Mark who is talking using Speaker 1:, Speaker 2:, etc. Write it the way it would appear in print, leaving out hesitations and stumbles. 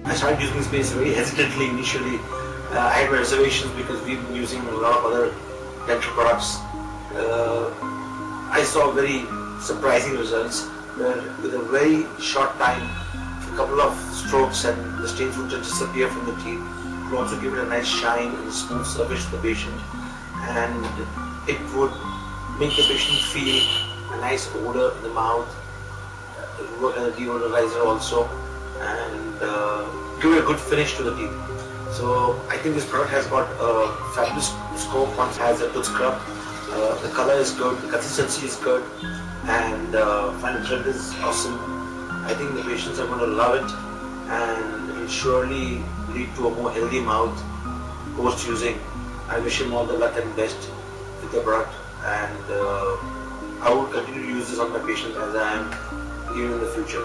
Speaker 1: I started using this paste very hesitantly initially. I had my reservations because we've been using a lot of other dental products. I saw very surprising results where with a very short time, a couple of strokes and the stains would just disappear from the teeth. It would also give it a nice shine and smooth surface to the patient, and it would make the patient feel a nice odor in the mouth. It would work as a deodorizer also, and give it a good finish to the teeth. So I think this product has got a fabulous scope. Once it has a tooth scrub, the color is good, the consistency is good, and final result is awesome. I think the patients are going to love it, and it will surely lead to a more healthy mouth post using. I wish him all the luck and best with the product, and I will continue to use this on my patients as I am even in the future.